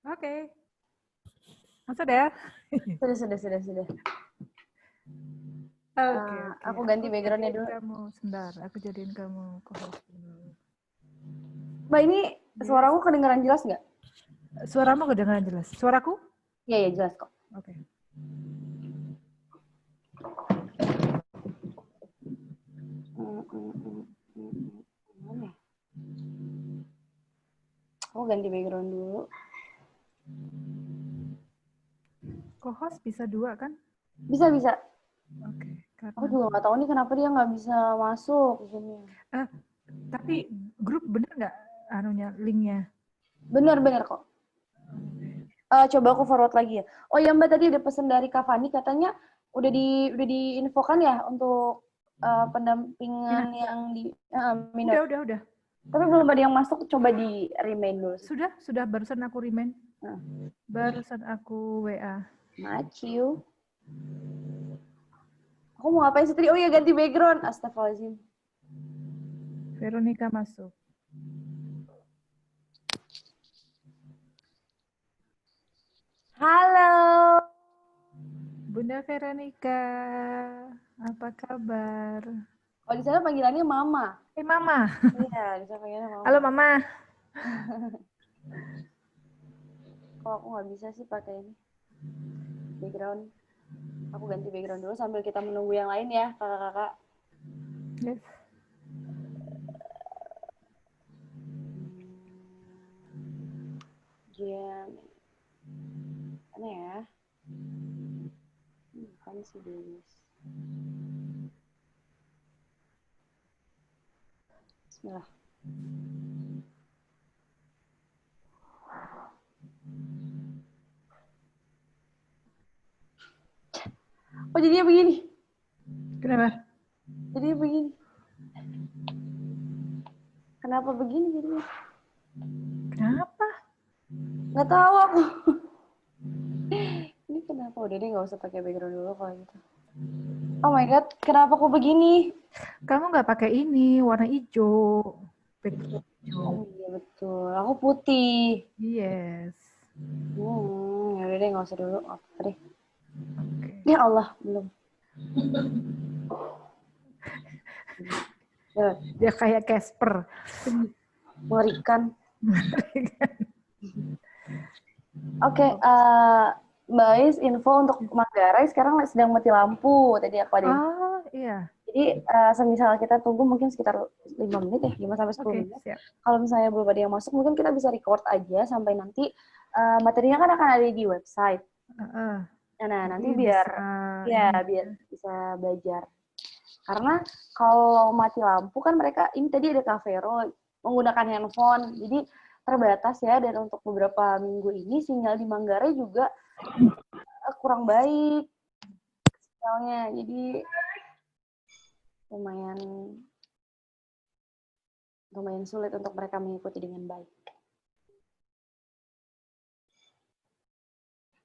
Oke. Masuk ya? Sudah. Oke. Aku ganti backgroundnya dulu. Sebentar, aku jadiin kamu co-host dulu. Mbak, ini suaraku kedengaran jelas nggak? Suaramu kedengaran jelas. Suaraku? Iya, jelas kok. Oke. Mana? Aku ganti background dulu. Co-host bisa 2 kan? Bisa. Oke. Aku juga nggak tahu nih kenapa dia nggak bisa masuk Zoom-nya. Tapi grup bener nggak anunya, linknya? Bener kok. Coba aku forward lagi ya. Oh ya Mbak, tadi ada pesan dari Kak Fani, katanya udah diinfokan ya untuk pendampingan yang di minor. Udah. Tapi belum ada yang masuk, coba di remind dulu. Sudah barusan aku remind. Barusan aku WA. Maciu. Aku mau ngapain sih tadi? Oh ya, ganti background. Astagfirullahaladzim. Veronica masuk. Halo. Bunda Veronica, apa kabar? Oh, di sana panggilannya Mama. Mama. Iya, di sana panggilannya Mama. Halo Mama. Kok aku nggak bisa sih pakai ini background. Aku ganti background dulu sambil kita menunggu yang lain ya, kakak-kakak. Yes. Mana ya? Bukan sih Denis. Bismillah. Oh, jadinya begini. Kenapa? Jadinya begini. Kenapa begini jadinya? Kenapa? Nggak tahu aku. Ini kenapa? Udah deh, nggak usah pakai background dulu kalau gitu. Oh my god, kenapa aku begini? Kamu nggak pakai ini, warna hijau. Oh iya betul, aku putih. Yes. Ya udah deh, nggak usah dulu. Apa deh? Okay. Ya Allah, belum. Dia kayak Casper. Mengerikan. Oke, Mbak Ais, info untuk Manggarai sekarang sedang mati lampu. Tadi aku ada. Oh iya. Jadi semisal kita tunggu mungkin sekitar 5 menit ya, 5-10 menit. Siap. Kalau misalnya belum ada yang masuk, mungkin kita bisa record aja sampai nanti materinya kan akan ada di website. Nah, nanti biar bisa belajar. Karena kalau mati lampu kan mereka, ini tadi ada Kak Vero menggunakan handphone, jadi terbatas ya, dan untuk beberapa minggu ini sinyal di Manggarai juga kurang baik sinyalnya, jadi lumayan sulit untuk mereka mengikuti dengan baik.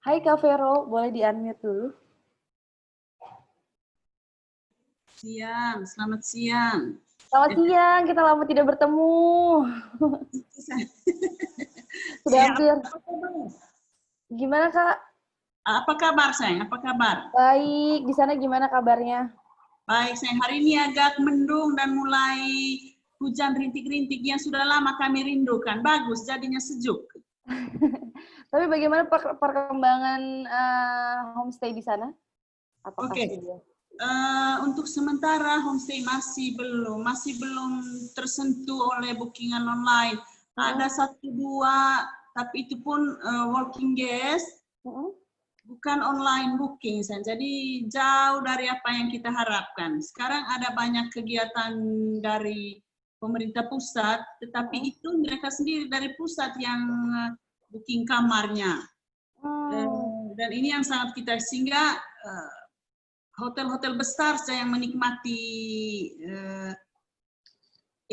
Hai Kak Vero, boleh di-unmute dulu? Selamat siang. Selamat siang, kita lama tidak bertemu. Sudah hampir. Gimana Kak? Apa kabar sayang? Apa kabar? Baik, di sana gimana kabarnya? Baik sayang, hari ini agak mendung dan mulai hujan rintik-rintik yang sudah lama kami rindukan. Bagus, jadinya sejuk. Tapi bagaimana perkembangan homestay di sana? Oke. Untuk sementara homestay masih belum tersentuh oleh bookingan online. Ada 1-2, tapi itu pun walking guest, bukan online booking. Jadi jauh dari apa yang kita harapkan. Sekarang ada banyak kegiatan dari pemerintah pusat, tetapi itu mereka sendiri dari pusat yang booking kamarnya. Dan ini yang sangat kita, sehingga hotel-hotel besar yang menikmati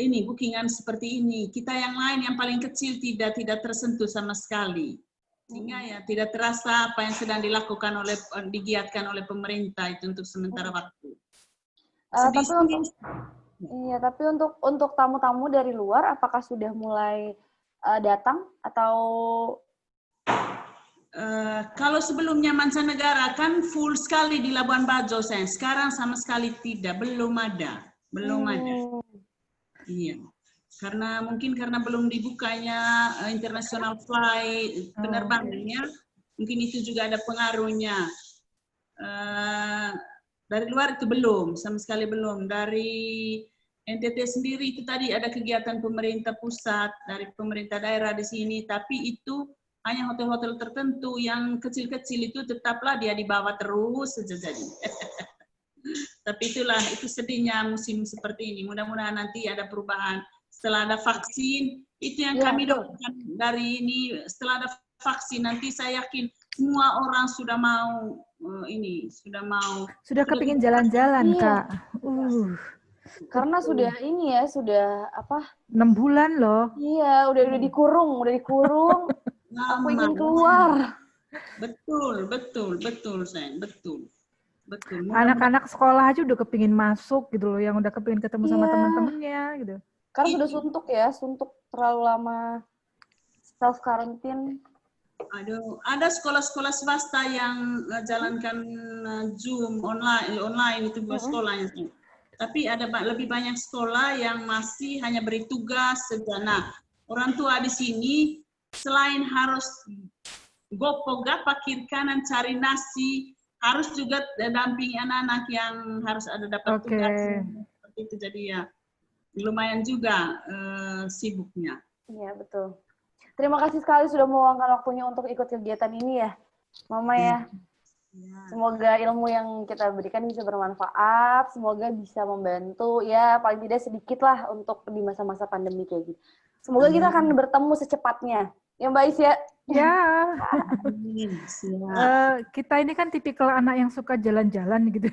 ini bookingan seperti ini. Kita yang lain yang paling kecil tidak tersentuh sama sekali. Sehingga ya tidak terasa apa yang sedang digiatkan oleh pemerintah itu untuk sementara waktu. Tapi untuk tamu-tamu dari luar apakah sudah mulai datang atau Kalau sebelumnya mancanegara kan full sekali di Labuan Bajo, sayang. Sekarang sama sekali tidak, belum ada. Iya, mungkin karena belum dibukanya international flight penerbangannya, mungkin itu juga ada pengaruhnya. Dari luar itu belum, sama sekali belum. Dari NTT sendiri itu tadi ada kegiatan pemerintah pusat, dari pemerintah daerah di sini, tapi itu hanya hotel-hotel tertentu, yang kecil-kecil itu tetaplah dia dibawa terus saja jadi. Tapi itu sedihnya musim seperti ini. Mudah-mudahan nanti ada perubahan. Setelah ada vaksin, itu yang kami doakan dari ini. Setelah ada vaksin, nanti saya yakin semua orang sudah mau sudah kepingin jalan-jalan, Kak. Karena sudah ini ya, sudah apa? 6 bulan loh. Iya, udah dikurung. Aku ingin keluar. Betul, sayang, betul. Anak-anak sekolah aja udah kepingin masuk gitu loh, yang udah kepingin ketemu sama teman-temannya gitu. Karena sudah suntuk terlalu lama self quarantine. Aduh, ada sekolah-sekolah swasta yang jalankan Zoom online itu buat sekolahnya. Tapi ada lebih banyak sekolah yang masih hanya beri tugas saja. Nah, orang tua di sini selain harus gopok-gapa kiri kanan cari nasi, harus juga dampingi anak-anak yang harus ada dapat tugas. Seperti itu, jadi ya lumayan juga sibuknya. Iya, betul. Terima kasih sekali sudah meluangkan waktunya untuk ikut kegiatan ini ya, Mama ya. Semoga ilmu yang kita berikan bisa bermanfaat, semoga bisa membantu ya paling tidak sedikit lah untuk di masa-masa pandemi kayak gitu. Semoga kita akan bertemu secepatnya. Ya Mbak Is ya. Ya. Kita ini kan tipikal anak yang suka jalan-jalan gitu.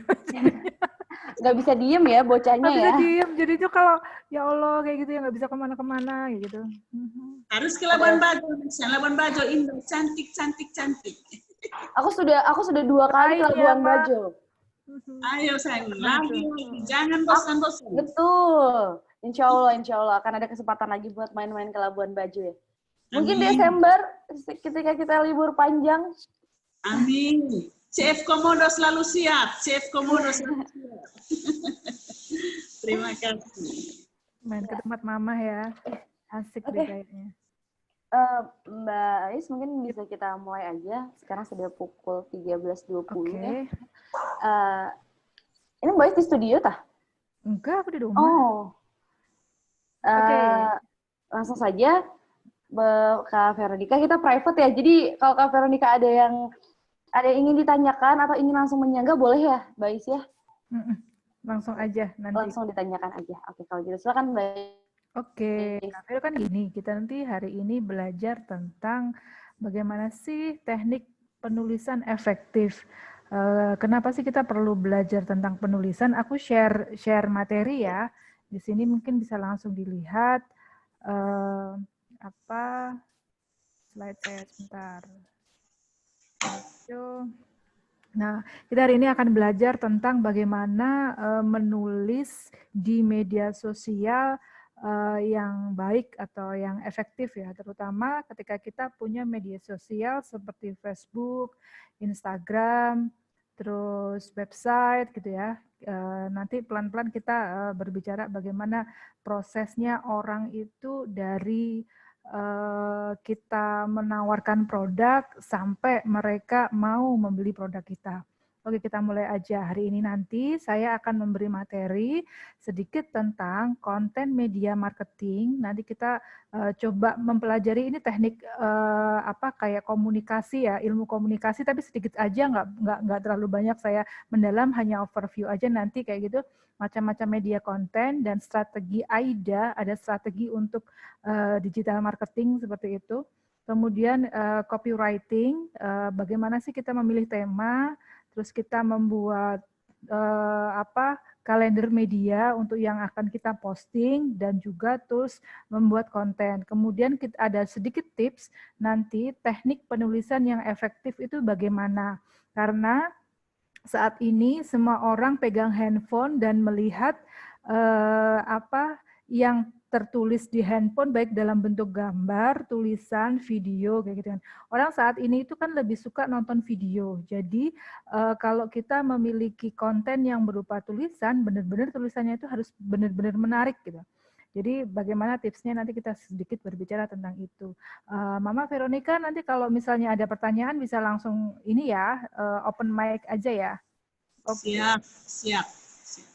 Nggak bisa diem ya bocahnya ya. Nggak bisa diem, jadi itu kalau ya Allah kayak gitu ya nggak bisa kemana-kemana gitu. Harus ke Labuan Bajo, indah, cantik. Aku sudah 2 kali ke Labuan Bajo. Ayo sayang, lagi, jangan bosan-bosan. Betul. Insya Allah akan ada kesempatan lagi buat main-main ke Labuan Bajo ya. Mungkin Desember ketika kita libur panjang. Amin. Chef Komodo selalu siap. Terima kasih. Main ke tempat mama ya. Asik deh kayaknya. Mbak Ais, mungkin bisa kita mulai aja. Sekarang sudah pukul 13.20 ya. Ini Mbak Ais di studio tah? Enggak, aku di rumah. Langsung saja, Kak Veronica, kita private ya. Jadi kalau Kak Veronica ada yang ingin ditanyakan atau ingin langsung menyangga, boleh ya, Mbak Ais ya? Langsung aja nanti. Langsung ditanyakan aja. Oke, kalau gitu silakan Mbak Ais. Oke, itu kan gini, kita nanti hari ini belajar tentang bagaimana sih teknik penulisan efektif. Kenapa sih kita perlu belajar tentang penulisan? Aku share materi ya. Di sini mungkin bisa langsung dilihat slide saya sebentar. Nah, kita hari ini akan belajar tentang bagaimana menulis di media sosial yang baik atau yang efektif ya, terutama ketika kita punya media sosial seperti Facebook, Instagram, terus website gitu ya. Nanti pelan-pelan kita berbicara bagaimana prosesnya orang itu dari kita menawarkan produk sampai mereka mau membeli produk kita. Oke, kita mulai aja. Hari ini nanti saya akan memberi materi sedikit tentang konten media marketing. Nanti kita coba mempelajari ini teknik kayak komunikasi ya, ilmu komunikasi, tapi sedikit aja, nggak terlalu banyak saya mendalam, hanya overview aja nanti kayak gitu. Macam-macam media konten dan strategi AIDA, ada strategi untuk digital marketing seperti itu. Kemudian copywriting, bagaimana sih kita memilih tema, terus kita membuat kalender media untuk yang akan kita posting, dan juga terus membuat konten. Kemudian kita ada sedikit tips nanti teknik penulisan yang efektif itu bagaimana. Karena saat ini semua orang pegang handphone dan melihat yang tertulis di handphone baik dalam bentuk gambar, tulisan, video kayak gitu kan. Orang saat ini itu kan lebih suka nonton video. Jadi kalau kita memiliki konten yang berupa tulisan, benar-benar tulisannya itu harus benar-benar menarik gitu. Jadi bagaimana tipsnya nanti kita sedikit berbicara tentang itu. Mama Veronica nanti kalau misalnya ada pertanyaan bisa langsung ini ya, open mic aja ya. Okay. Siap.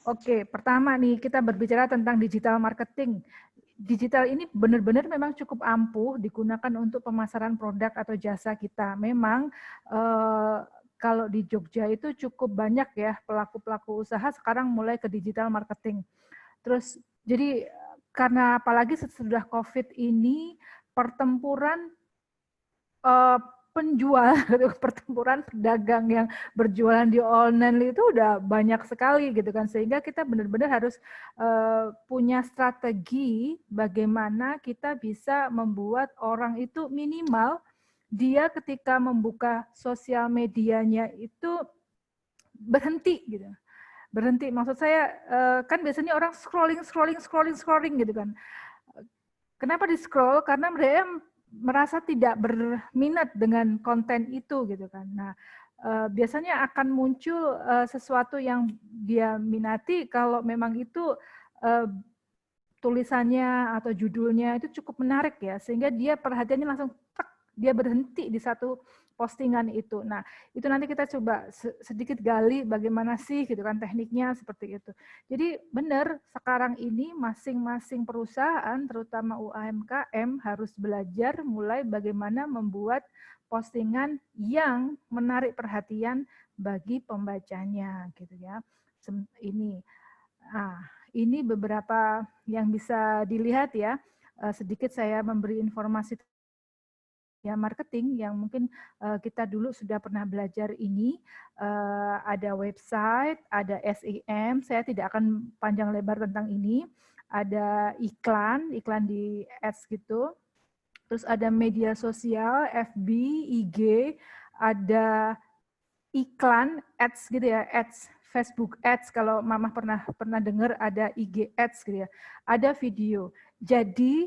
Oke, pertama nih kita berbicara tentang digital marketing. Digital ini benar-benar memang cukup ampuh digunakan untuk pemasaran produk atau jasa kita. Memang kalau di Jogja itu cukup banyak ya pelaku-pelaku usaha sekarang mulai ke digital marketing. Terus jadi karena apalagi sesudah COVID ini pertempuran penjual, pertempuran pedagang yang berjualan di online itu udah banyak sekali gitu kan, sehingga kita benar-benar harus punya strategi bagaimana kita bisa membuat orang itu minimal dia ketika membuka sosial medianya itu berhenti gitu. Berhenti, maksud saya kan biasanya orang scrolling gitu kan. Kenapa di scroll? Karena mereka merasa tidak berminat dengan konten itu gitu kan. Nah, biasanya akan muncul sesuatu yang dia minati kalau memang itu tulisannya atau judulnya itu cukup menarik ya, sehingga dia perhatiannya langsung dia berhenti di satu postingan itu. Nah, itu nanti kita coba sedikit gali bagaimana sih gitu kan tekniknya seperti itu. Jadi benar sekarang ini masing-masing perusahaan terutama UMKM harus belajar mulai bagaimana membuat postingan yang menarik perhatian bagi pembacanya gitu ya. Ini ini beberapa yang bisa dilihat ya. Sedikit saya memberi informasi ya marketing yang mungkin kita dulu sudah pernah belajar ini. Ada website, ada SEM, saya tidak akan panjang lebar tentang ini. Ada iklan di ads gitu. Terus ada media sosial, FB, IG, ada iklan ads gitu ya, ads Facebook ads, kalau Mama pernah dengar ada IG ads gitu ya. Ada video. Jadi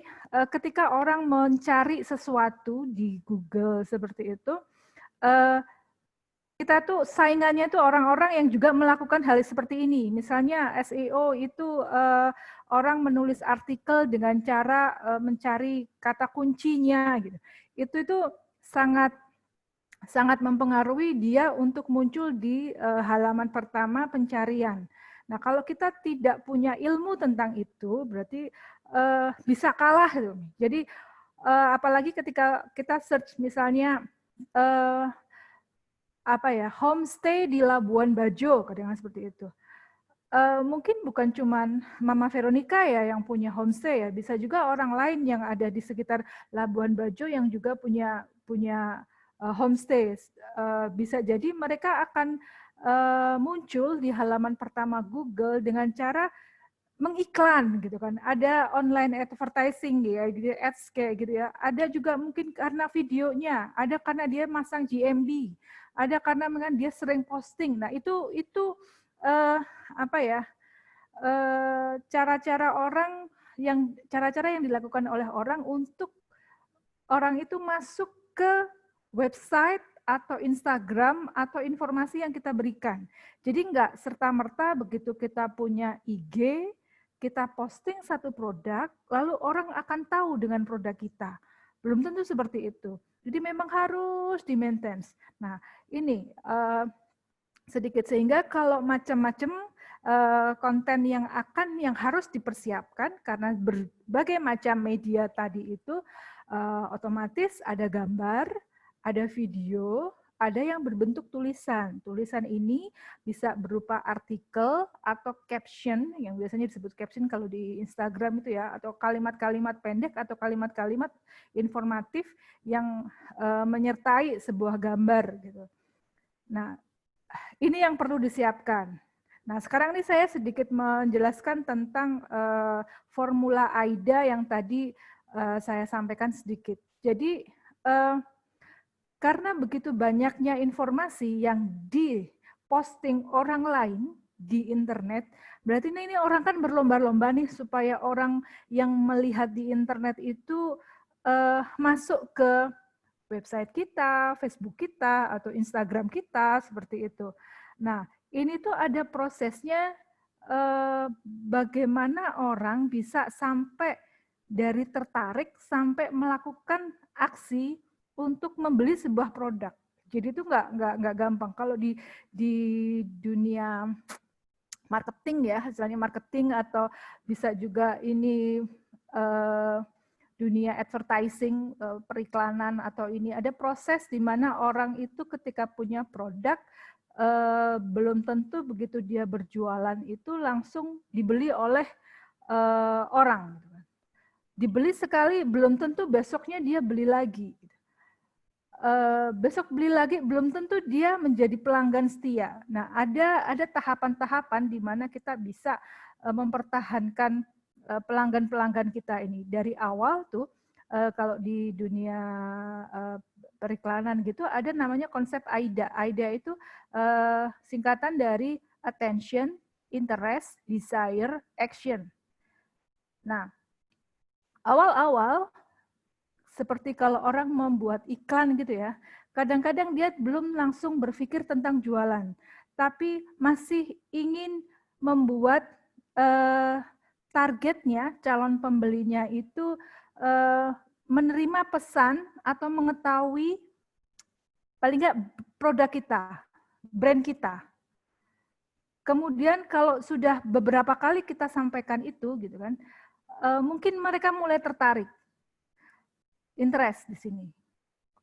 ketika orang mencari sesuatu di Google seperti itu, kita tuh saingannya tuh orang-orang yang juga melakukan hal seperti ini. Misalnya SEO itu orang menulis artikel dengan cara mencari kata kuncinya gitu. Itu sangat mempengaruhi dia untuk muncul di halaman pertama pencarian. Nah, kalau kita tidak punya ilmu tentang itu, berarti bisa kalah. Jadi, apalagi ketika kita search misalnya homestay di Labuan Bajo, kadang seperti itu. Mungkin bukan cuman Mama Veronica ya yang punya homestay ya, bisa juga orang lain yang ada di sekitar Labuan Bajo yang juga punya homestay. Bisa jadi mereka akan muncul di halaman pertama Google dengan cara mengiklan gitu kan. Ada online advertising ya, gitu, ads kayak gitu ya. Ada juga mungkin karena videonya, ada karena dia masang GMB, ada karena dia sering posting. Nah, itu cara-cara yang dilakukan oleh orang untuk orang itu masuk ke website atau Instagram atau informasi yang kita berikan. Jadi enggak serta-merta begitu kita punya IG, kita posting satu produk, lalu orang akan tahu dengan produk kita. Belum tentu seperti itu. Jadi memang harus di-maintain. Nah, ini sedikit sehingga kalau macam-macam konten yang harus dipersiapkan karena berbagai macam media tadi itu otomatis ada gambar, ada video, ada yang berbentuk tulisan. Tulisan ini bisa berupa artikel atau caption, yang biasanya disebut caption kalau di Instagram itu ya, atau kalimat-kalimat pendek atau kalimat-kalimat informatif yang menyertai sebuah gambar gitu. Nah, ini yang perlu disiapkan. Nah, sekarang ini saya sedikit menjelaskan tentang formula AIDA yang tadi saya sampaikan sedikit. Jadi, karena begitu banyaknya informasi yang diposting orang lain, di internet, berarti ini orang kan berlomba-lomba nih supaya orang yang melihat di internet itu masuk ke website kita, Facebook kita, atau Instagram kita, seperti itu. Nah, ini tuh ada prosesnya bagaimana orang bisa sampai dari tertarik sampai melakukan aksi untuk membeli sebuah produk. Jadi itu nggak gampang. Kalau di dunia marketing ya, istilahnya marketing, atau bisa juga ini dunia advertising, periklanan, atau ini ada proses di mana orang itu ketika punya produk belum tentu begitu dia berjualan itu langsung dibeli oleh orang. Dibeli sekali belum tentu besoknya dia beli lagi. Besok beli lagi belum tentu dia menjadi pelanggan setia. Nah, ada tahapan-tahapan di mana kita bisa mempertahankan pelanggan-pelanggan kita ini dari awal tuh. Kalau di dunia periklanan gitu ada namanya konsep AIDA. AIDA itu singkatan dari attention, interest, desire, action. Nah, awal-awal seperti kalau orang membuat iklan gitu ya, kadang-kadang dia belum langsung berpikir tentang jualan, tapi masih ingin membuat targetnya, calon pembelinya itu menerima pesan atau mengetahui paling nggak produk kita, brand kita. Kemudian kalau sudah beberapa kali kita sampaikan itu, gitu kan, mungkin mereka mulai tertarik. Interest di sini.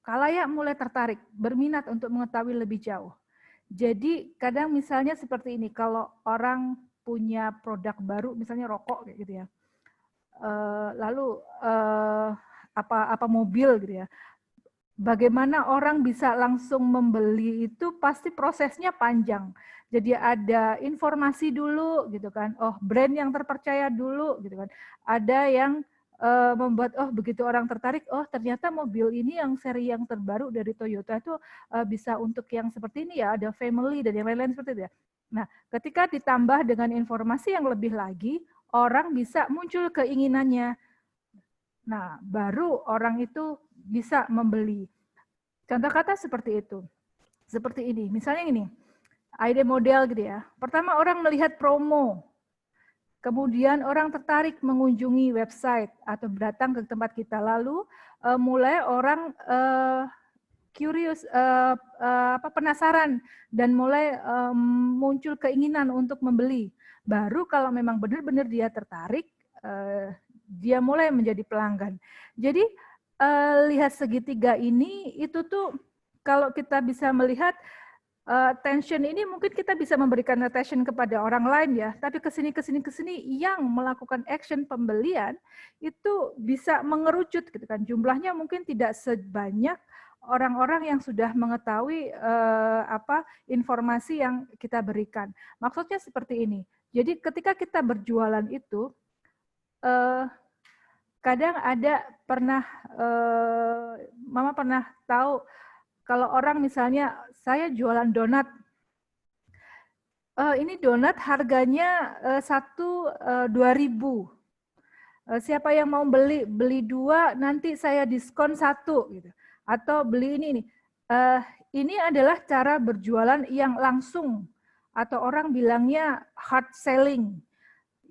Khalayak mulai tertarik, berminat untuk mengetahui lebih jauh. Jadi kadang misalnya seperti ini, kalau orang punya produk baru, misalnya rokok kayak gitu ya, lalu apa mobil gitu ya, bagaimana orang bisa langsung membeli itu pasti prosesnya panjang. Jadi ada informasi dulu gitu kan, oh brand yang terpercaya dulu gitu kan, ada yang membuat begitu orang tertarik, ternyata mobil ini yang seri yang terbaru dari Toyota itu bisa untuk yang seperti ini ya, ada family dan yang lain-lain seperti itu ya. Nah, ketika ditambah dengan informasi yang lebih lagi, orang bisa muncul keinginannya. Nah, baru orang itu bisa membeli. Contoh kata seperti itu. Seperti ini, misalnya ini, ide model gitu ya. Pertama orang melihat promo, kemudian orang tertarik mengunjungi website atau datang ke tempat kita. Lalu mulai orang curious, penasaran, dan mulai muncul keinginan untuk membeli. Baru kalau memang benar-benar dia tertarik, dia mulai menjadi pelanggan. Jadi lihat segitiga ini, itu tuh kalau kita bisa melihat attention ini mungkin kita bisa memberikan attention kepada orang lain ya, tapi kesini yang melakukan action pembelian itu bisa mengerucut gitu kan, jumlahnya mungkin tidak sebanyak orang-orang yang sudah mengetahui informasi yang kita berikan. Maksudnya seperti ini. Jadi ketika kita berjualan itu kadang ada Mama pernah tahu kalau orang misalnya saya jualan donat, ini donat harganya 2.000. Siapa yang mau beli 2 nanti saya diskon 1 gitu. Atau beli ini nih. Ini adalah cara berjualan yang langsung atau orang bilangnya hard selling,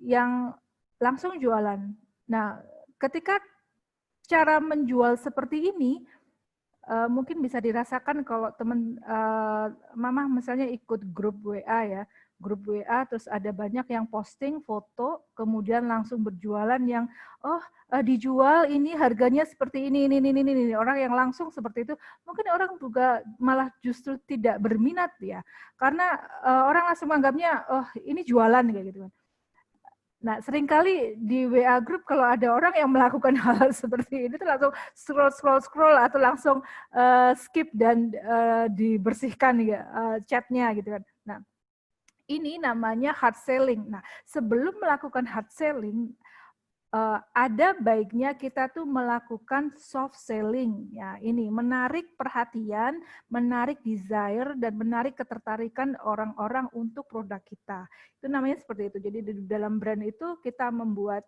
yang langsung jualan. Nah, ketika cara menjual seperti ini mungkin bisa dirasakan kalau teman Mama misalnya ikut grup WA ya, grup WA terus ada banyak yang posting foto kemudian langsung berjualan yang dijual ini harganya seperti ini orang yang langsung seperti itu, mungkin orang juga malah justru tidak berminat ya, karena orang langsung menganggapnya ini jualan kayak gitu kan. Nah, seringkali di WA group kalau ada orang yang melakukan hal seperti ini tuh langsung scroll atau langsung skip dan dibersihkan ya chatnya gitu kan. Nah, ini namanya hard selling. Nah, sebelum melakukan hard selling, ada baiknya kita tuh melakukan soft selling, ya ini menarik perhatian, menarik desire dan menarik ketertarikan orang-orang untuk produk kita. Itu namanya seperti itu. Jadi di dalam brand itu kita membuat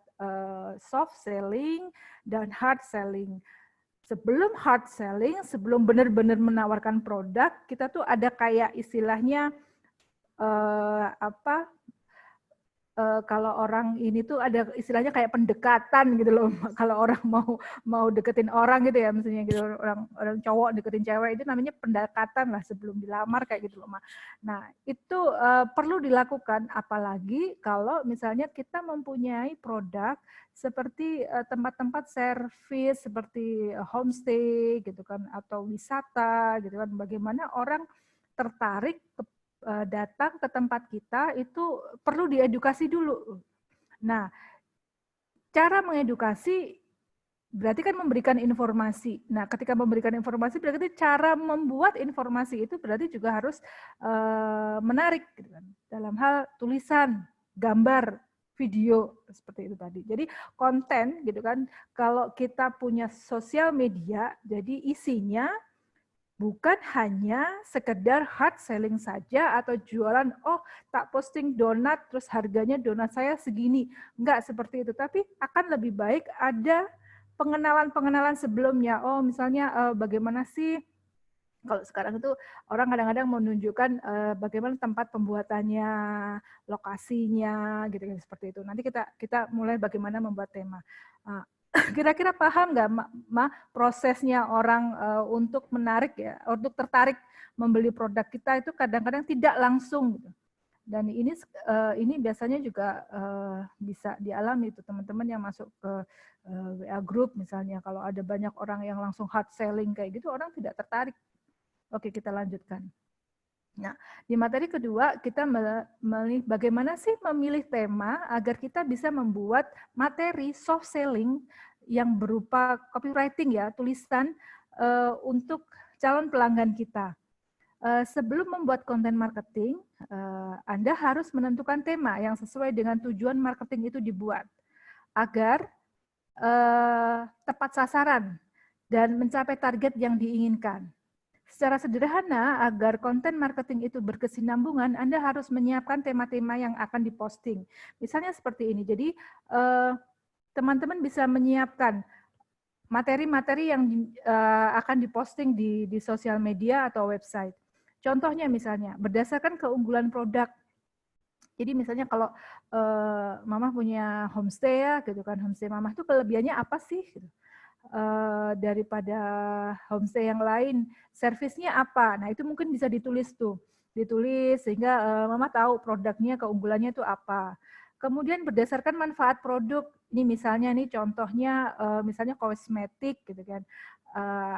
soft selling dan hard selling. Sebelum hard selling, sebelum benar-benar menawarkan produk, kita tuh ada kayak istilahnya kalau orang ini tuh ada istilahnya kayak pendekatan gitu loh. Kalau orang mau deketin orang gitu ya, misalnya gitu orang cowok deketin cewek itu namanya pendekatan lah sebelum dilamar kayak gitu loh. Nah, itu perlu dilakukan apalagi kalau misalnya kita mempunyai produk seperti tempat-tempat servis seperti homestay gitu kan atau wisata gitu kan. Bagaimana orang tertarik datang ke tempat kita itu perlu diedukasi dulu. Nah, cara mengedukasi berarti kan memberikan informasi. Nah, ketika memberikan informasi berarti cara membuat informasi itu berarti juga harus menarik gitu kan. Dalam hal tulisan, gambar, video seperti itu tadi. Jadi konten gitu kan. Kalau kita punya sosial media, jadi isinya bukan hanya sekedar hard selling saja atau jualan, oh tak posting donat terus harganya donat saya segini. Enggak seperti itu, tapi akan lebih baik ada pengenalan-pengenalan sebelumnya. Oh misalnya bagaimana sih, kalau sekarang itu orang kadang-kadang menunjukkan bagaimana tempat pembuatannya, lokasinya, gitu seperti itu. Nanti kita mulai bagaimana membuat tema. Kira-kira paham nggak, Ma, prosesnya orang untuk menarik ya, untuk tertarik membeli produk kita itu kadang-kadang tidak langsung gitu. Dan ini biasanya juga bisa dialami itu teman-teman yang masuk ke WA group misalnya, kalau ada banyak orang yang langsung hard selling kayak gitu, orang tidak tertarik. Oke, kita lanjutkan. Nah, di materi kedua kita bagaimana sih memilih tema agar kita bisa membuat materi soft selling yang berupa copywriting ya, tulisan untuk calon pelanggan kita. Sebelum membuat konten marketing, Anda harus menentukan tema yang sesuai dengan tujuan marketing itu dibuat agar tepat sasaran dan mencapai target yang diinginkan. Secara sederhana, agar konten marketing itu berkesinambungan, Anda harus menyiapkan tema-tema yang akan diposting. Misalnya seperti ini. Jadi, teman-teman bisa menyiapkan materi-materi yang akan diposting di sosial media atau website. Contohnya misalnya, berdasarkan keunggulan produk. Jadi misalnya kalau Mama punya homestay ya, gitu kan, homestay Mama itu kelebihannya apa sih? Gitu. Daripada homestay yang lain, servisnya apa? Nah itu mungkin bisa ditulis sehingga Mama tahu produknya, keunggulannya itu apa. Kemudian berdasarkan manfaat produk, ini misalnya nih contohnya misalnya kosmetik gitu kan,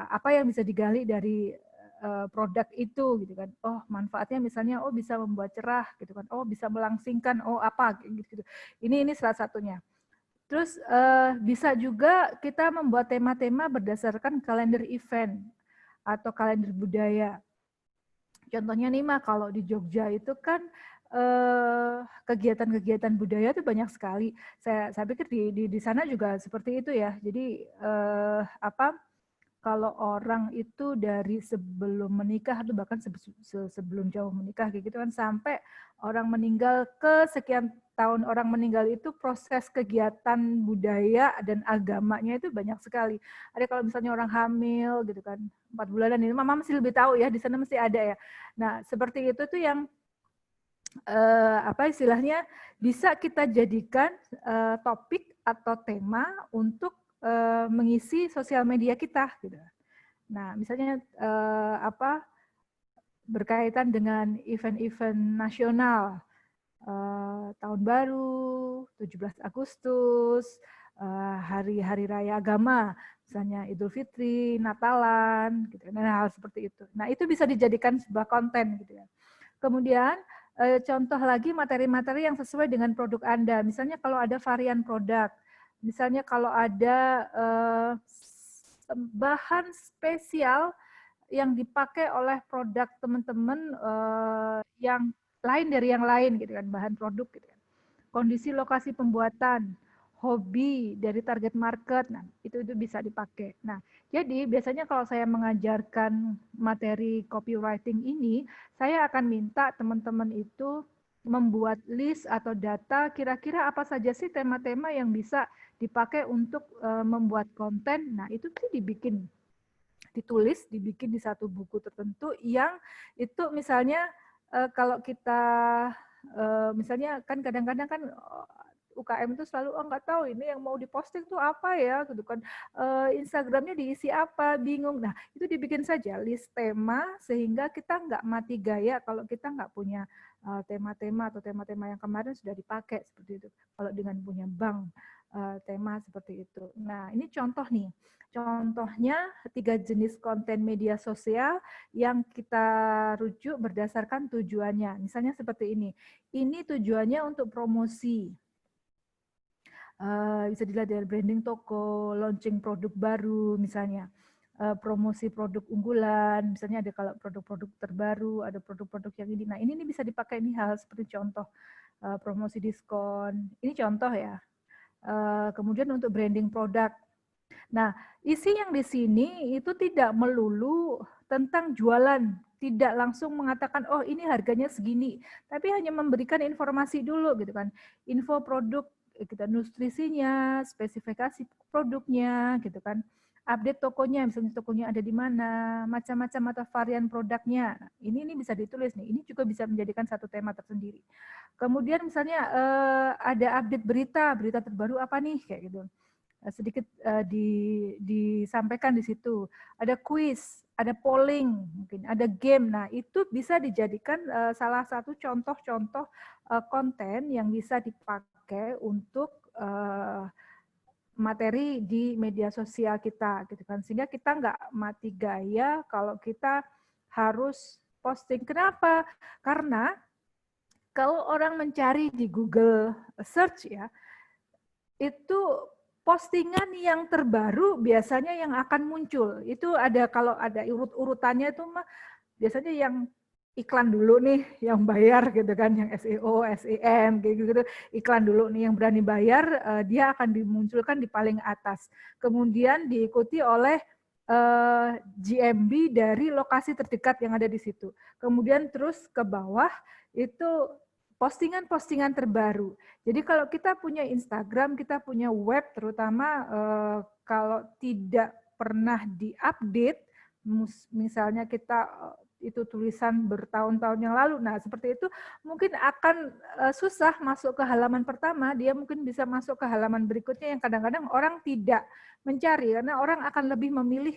apa yang bisa digali dari produk itu gitu kan. Oh manfaatnya misalnya oh bisa membuat cerah gitu kan, oh bisa melangsingkan, oh apa gitu. Ini salah satunya. Terus bisa juga kita membuat tema-tema berdasarkan kalender event atau kalender budaya. Contohnya nih Mak, kalau di Jogja itu kan kegiatan-kegiatan budaya itu banyak sekali. Saya pikir di sana juga seperti itu ya. Jadi kalau orang itu dari sebelum menikah atau bahkan sebelum jauh menikah kayak gitu kan sampai orang meninggal, ke sekian tahun orang meninggal itu proses kegiatan budaya dan agamanya itu banyak sekali. Ada kalau misalnya orang hamil gitu kan 4 bulanan, ini Mama masih lebih tahu ya, di sana mesti ada ya. Nah seperti itu tuh yang apa istilahnya bisa kita jadikan topik atau tema untuk mengisi sosial media kita gitu. Nah, misalnya berkaitan dengan event-event nasional, tahun baru, 17 Agustus, hari-hari raya agama, misalnya Idul Fitri, Natalan, gitu. Nah, hal seperti itu. Nah, itu bisa dijadikan sebuah konten gitu ya. Kemudian contoh lagi materi-materi yang sesuai dengan produk Anda. Misalnya kalau ada varian produk, misalnya kalau ada bahan spesial yang dipakai oleh produk teman-teman yang lain dari yang lain gitu kan, bahan produk gitu kan. Kondisi lokasi pembuatan, hobi dari target market. Nah, itu bisa dipakai. Nah, jadi biasanya kalau saya mengajarkan materi copywriting ini, saya akan minta teman-teman itu membuat list atau data kira-kira apa saja sih tema-tema yang bisa dipakai untuk membuat konten. Nah, itu sih ditulis, dibikin di satu buku tertentu yang itu misalnya kalau kita misalnya kan kadang-kadang kan UKM itu selalu nggak tahu ini yang mau diposting tuh apa ya gitu kan, Instagramnya diisi apa, bingung. Nah itu dibikin saja list tema sehingga kita nggak mati gaya kalau kita nggak punya tema-tema atau tema-tema yang kemarin sudah dipakai seperti itu. Kalau dengan punya bank tema seperti itu. Nah ini contoh nih. Contohnya 3 jenis konten media sosial yang kita rujuk berdasarkan tujuannya. Misalnya seperti ini. Ini tujuannya untuk promosi. Bisa dilihat dari branding toko, launching produk baru misalnya. Promosi produk unggulan, misalnya ada kalau produk-produk terbaru, ada produk-produk yang ini. Nah, ini bisa dipakai nih hal seperti contoh promosi diskon. Ini contoh ya. Kemudian untuk branding produk. Nah, isi yang di sini itu tidak melulu tentang jualan, tidak langsung mengatakan oh ini harganya segini, tapi hanya memberikan informasi dulu gitu kan. Info produk kita nutrisinya, spesifikasi produknya gitu kan. Update tokonya, misalnya tokonya ada di mana, macam-macam atau varian produknya. Nah, ini bisa ditulis nih. Ini juga bisa menjadikan satu tema tersendiri. Kemudian misalnya ada update berita terbaru apa nih kayak gitu. Sedikit disampaikan di situ. Ada quiz, ada polling, mungkin ada game. Nah, itu bisa dijadikan salah satu contoh-contoh konten yang bisa dipakai untuk materi di media sosial kita, gitu kan. Sehingga kita nggak mati gaya kalau kita harus posting. Kenapa? Karena kalau orang mencari di Google Search ya, itu postingan yang terbaru biasanya yang akan muncul. Itu ada kalau ada urut-urutannya itu mah biasanya yang iklan dulu nih, yang bayar gitu kan, yang SEO, SEM gitu, iklan dulu nih yang berani bayar, dia akan dimunculkan di paling atas. Kemudian diikuti oleh GMB dari lokasi terdekat yang ada di situ. Kemudian terus ke bawah itu postingan-postingan terbaru. Jadi kalau kita punya Instagram, kita punya web, terutama kalau tidak pernah diupdate, misalnya kita itu tulisan bertahun-tahun yang lalu, nah seperti itu mungkin akan susah masuk ke halaman pertama, dia mungkin bisa masuk ke halaman berikutnya yang kadang-kadang orang tidak mencari, karena orang akan lebih memilih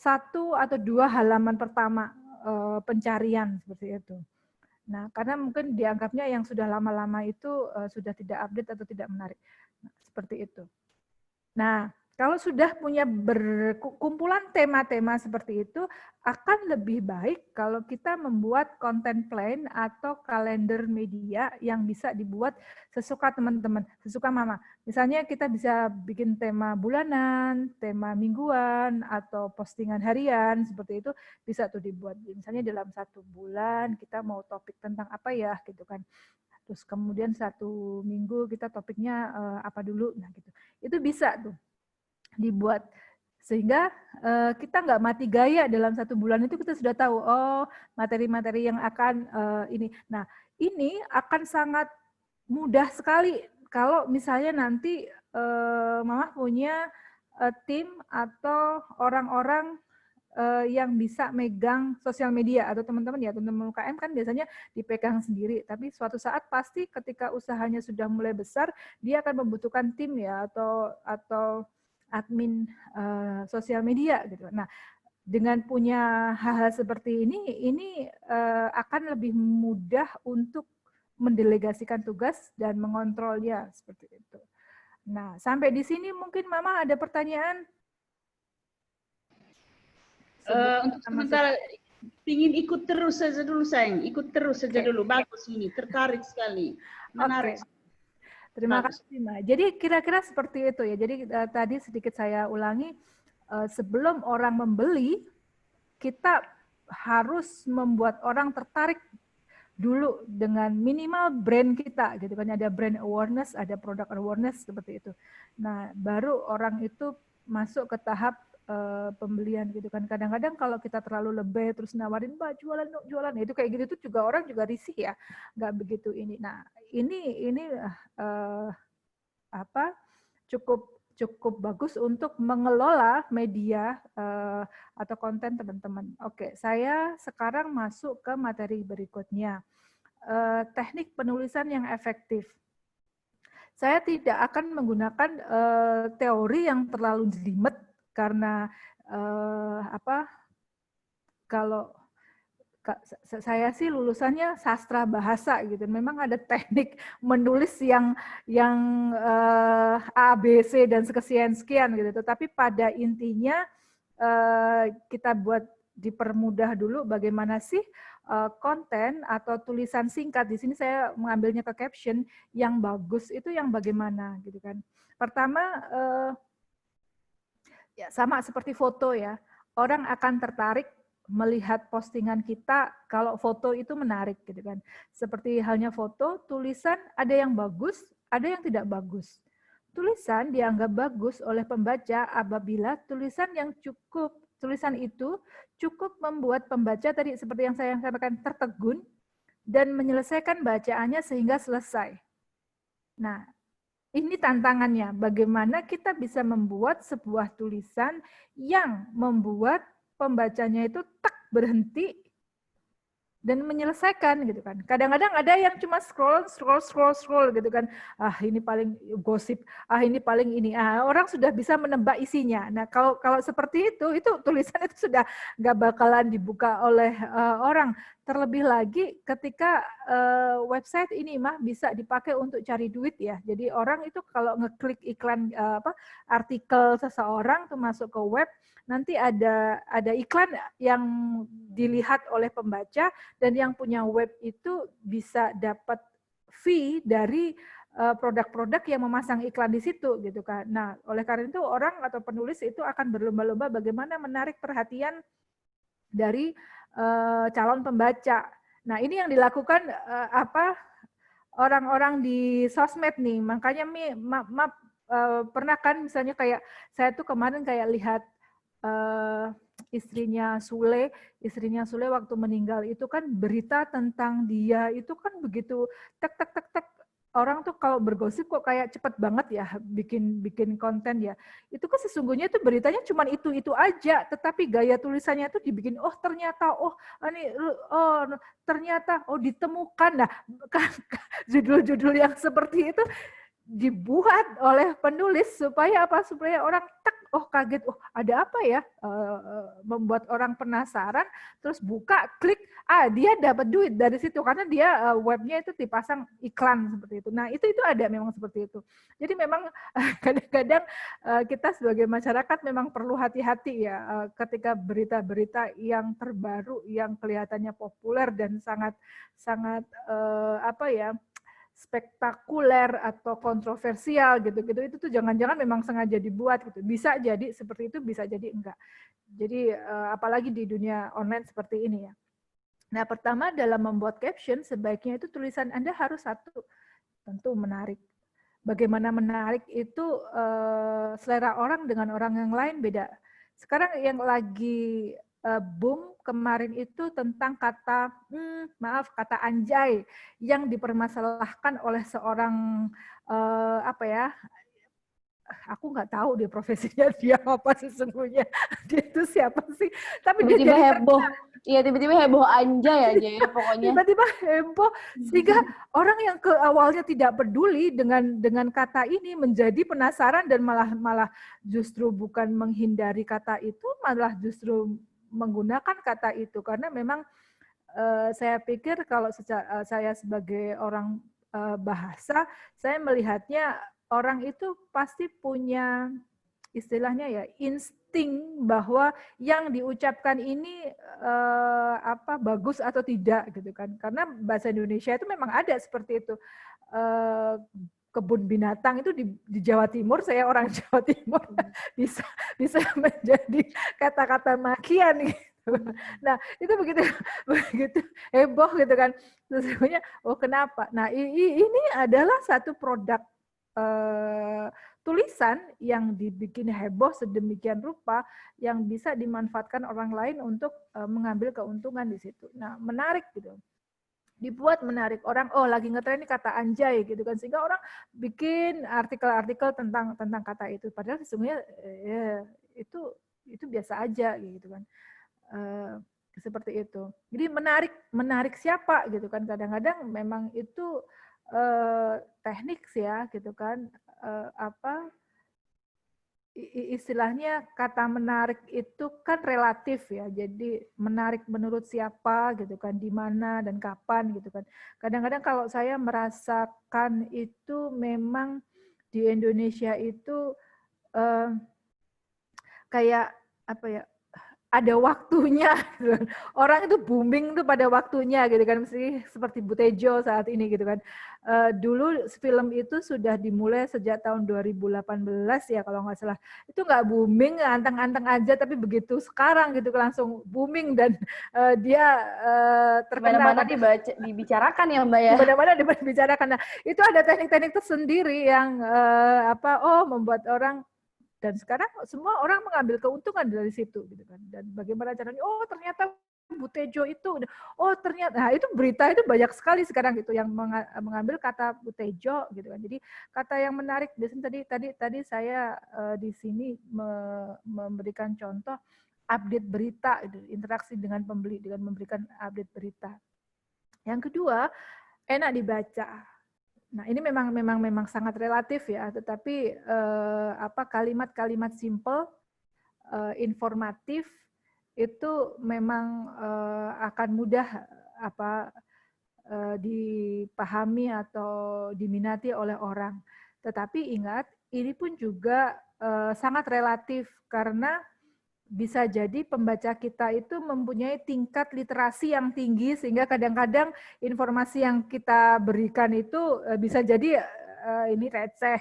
1 atau 2 halaman pertama pencarian seperti itu. Nah, karena mungkin dianggapnya yang sudah lama-lama itu sudah tidak update atau tidak menarik. Nah, seperti itu. Nah, kalau sudah punya berkumpulan tema-tema seperti itu, akan lebih baik kalau kita membuat content plan atau kalender media yang bisa dibuat sesuka teman-teman, sesuka mama. Misalnya kita bisa bikin tema bulanan, tema mingguan, atau postingan harian, seperti itu bisa tuh dibuat. Misalnya dalam 1 bulan kita mau topik tentang apa ya, gitu kan. Terus kemudian 1 minggu kita topiknya apa dulu, nah gitu. Itu bisa tuh dibuat sehingga kita nggak mati gaya dalam 1 bulan itu kita sudah tahu oh materi-materi yang akan ini. Nah ini akan sangat mudah sekali kalau misalnya nanti Mama punya tim atau orang-orang yang bisa megang sosial media atau teman-teman ya teman-teman UKM kan biasanya dipegang sendiri tapi suatu saat pasti ketika usahanya sudah mulai besar dia akan membutuhkan tim ya atau admin sosial media gitu. Nah, dengan punya hal-hal seperti ini akan lebih mudah untuk mendelegasikan tugas dan mengontrolnya seperti itu. Nah, sampai di sini mungkin Mama ada pertanyaan? Untuk sementara ingin ikut terus saja dulu sayang, ikut terus saja dulu. Bagus ini, tertarik sekali, menarik. Okay. Terima kasih, Ma. Jadi kira-kira seperti itu ya. Jadi tadi sedikit saya ulangi, sebelum orang membeli, kita harus membuat orang tertarik dulu dengan minimal brand kita gitu kan, ada brand awareness, ada product awareness seperti itu. Nah, baru orang itu masuk ke tahap pembelian gitu kan. Kadang-kadang kalau kita terlalu lebay terus nawarin Mbak jualan itu kayak gitu tuh juga orang juga risih ya, nggak begitu ini. Nah, ini cukup bagus untuk mengelola media atau konten teman-teman. Oke, saya sekarang masuk ke materi berikutnya. Teknik penulisan yang efektif. Saya tidak akan menggunakan teori yang terlalu jelimet karena kalau saya sih lulusannya sastra bahasa gitu. Memang ada teknik menulis yang A, B, C dan sekian gitu. Tetapi pada intinya kita buat dipermudah dulu bagaimana sih konten atau tulisan singkat. Di sini saya mengambilnya ke caption yang bagus itu yang bagaimana gitu kan. Pertama ya sama seperti foto ya. Orang akan tertarik melihat postingan kita kalau foto itu menarik gitu kan. Seperti halnya foto, tulisan ada yang bagus, ada yang tidak bagus. Tulisan dianggap bagus oleh pembaca apabila tulisan itu cukup membuat pembaca tadi seperti yang saya sampaikan tertegun dan menyelesaikan bacaannya sehingga selesai. Nah, ini tantangannya, bagaimana kita bisa membuat sebuah tulisan yang membuat pembacanya itu berhenti dan menyelesaikan gitu kan. Kadang-kadang ada yang cuma scroll gitu kan. Ah, ini paling gosip, ini paling ini. Orang sudah bisa menebak isinya. Nah, kalau seperti itu tulisan itu sudah nggak bakalan dibuka oleh orang. Terlebih lagi ketika website ini bisa dipakai untuk cari duit ya. Jadi orang itu kalau ngeklik iklan artikel seseorang tuh masuk ke web, nanti ada iklan yang dilihat oleh pembaca dan yang punya web itu bisa dapat fee dari produk-produk yang memasang iklan di situ gitu kan. Nah, oleh karena itu orang atau penulis itu akan berlomba-lomba bagaimana menarik perhatian dari calon pembaca. Nah, ini yang dilakukan orang-orang di sosmed nih. Makanya pernah kan misalnya kayak saya tuh kemarin kayak lihat istrinya Sule waktu meninggal itu kan berita tentang dia itu kan begitu tek orang tuh kalau bergosip kok kayak cepet banget ya bikin konten ya. Itu kan sesungguhnya itu beritanya cuma itu aja, tetapi gaya tulisannya tuh dibikin ternyata ditemukan. Nah, judul-judul yang seperti itu dibuat oleh penulis supaya orang kaget, ada apa ya, membuat orang penasaran, terus buka, klik, dia dapat duit dari situ karena dia webnya itu dipasang iklan seperti itu. Nah, itu ada memang seperti itu. Jadi memang kadang-kadang kita sebagai masyarakat memang perlu hati-hati ya ketika berita-berita yang terbaru yang kelihatannya populer dan sangat spektakuler atau kontroversial gitu-gitu, itu tuh jangan-jangan memang sengaja dibuat gitu. Bisa jadi seperti itu, bisa jadi enggak. Jadi apalagi di dunia online seperti ini ya. Nah, pertama dalam membuat caption sebaiknya itu tulisan Anda harus tentu menarik. Bagaimana menarik itu selera orang dengan orang yang lain beda. Sekarang yang lagi boom kemarin itu tentang kata anjay yang dipermasalahkan oleh seorang aku nggak tahu dia profesinya dia apa sesungguhnya, dia itu siapa sih, tapi tiba-tiba dia heboh. Iya, tiba-tiba heboh anjay aja ya pokoknya. Tiba-tiba heboh sehingga orang yang ke awalnya tidak peduli dengan kata ini menjadi penasaran dan malah justru bukan menghindari kata itu, malah justru menggunakan kata itu karena memang saya pikir kalau saya sebagai orang bahasa, saya melihatnya orang itu pasti punya istilahnya ya insting bahwa yang diucapkan ini bagus atau tidak gitu kan, karena bahasa Indonesia itu memang ada seperti itu. Kebun binatang itu di Jawa Timur, saya orang Jawa Timur, bisa menjadi kata-kata makian gitu. Nah, itu begitu begitu heboh gitu kan. Sesungguhnya, oh kenapa? Nah, ini adalah satu produk tulisan yang dibikin heboh sedemikian rupa yang bisa dimanfaatkan orang lain untuk mengambil keuntungan di situ. Nah, menarik gitu. Dibuat menarik orang, oh lagi ngetren ini kata anjay gitu kan, sehingga orang bikin artikel-artikel tentang kata itu, padahal sesungguhnya itu biasa aja gitu kan. Seperti itu. Jadi menarik siapa gitu kan, kadang-kadang memang itu teknik ya gitu kan, istilahnya kata menarik itu kan relatif ya, jadi menarik menurut siapa gitu kan, di mana dan kapan gitu kan. Kadang-kadang kalau saya merasakan itu memang di Indonesia itu kayak apa ya, ada waktunya gitu kan. Orang itu booming tuh pada waktunya gitu kan, mesti seperti Butejo saat ini gitu kan. Dulu film itu sudah dimulai sejak tahun 2018 ya kalau nggak salah. Itu nggak booming, anteng-anteng aja, tapi begitu sekarang gitu langsung booming dan dia terkenal. Mana-mana dibicarakan ya Mbak ya. Mana-mana dibicarakan. Nah, itu ada teknik-teknik tersendiri yang membuat orang. Dan sekarang semua orang mengambil keuntungan dari situ gitu kan. Dan bagaimana caranya? Oh, ternyata Butejo itu, oh ternyata, nah itu berita itu banyak sekali sekarang gitu yang mengambil kata Butejo gitu kan. Jadi kata yang menarik, biasanya tadi saya di sini memberikan contoh update berita, interaksi dengan pembeli dengan memberikan update berita. Yang kedua, enak dibaca. Nah, ini memang sangat relatif ya, tetapi kalimat-kalimat simple, informatif itu memang akan mudah dipahami atau diminati oleh orang. Tetapi ingat, ini pun juga sangat relatif karena bisa jadi pembaca kita itu mempunyai tingkat literasi yang tinggi sehingga kadang-kadang informasi yang kita berikan itu bisa jadi ini receh,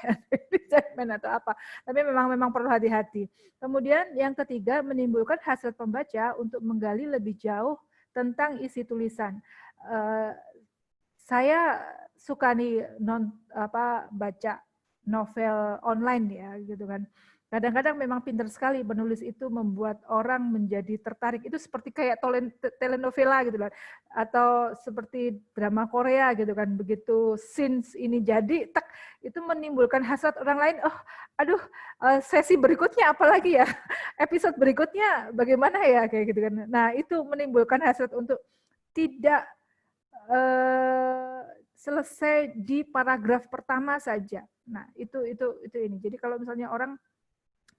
segmen atau apa. Tapi memang perlu hati-hati. Kemudian yang ketiga, menimbulkan hasil pembaca untuk menggali lebih jauh tentang isi tulisan. Saya suka nih baca novel online ya gitu kan. Kadang-kadang memang pintar sekali penulis itu membuat orang menjadi tertarik. Itu seperti kayak telenovela gitu kan. Atau seperti drama Korea gitu kan. Begitu scenes ini jadi, itu menimbulkan hasrat orang lain. Oh, aduh, sesi berikutnya apa lagi ya? Episode berikutnya bagaimana ya? Kayak gitu kan. Nah, itu menimbulkan hasrat untuk tidak selesai di paragraf pertama saja. Nah, itu ini. Jadi kalau misalnya orang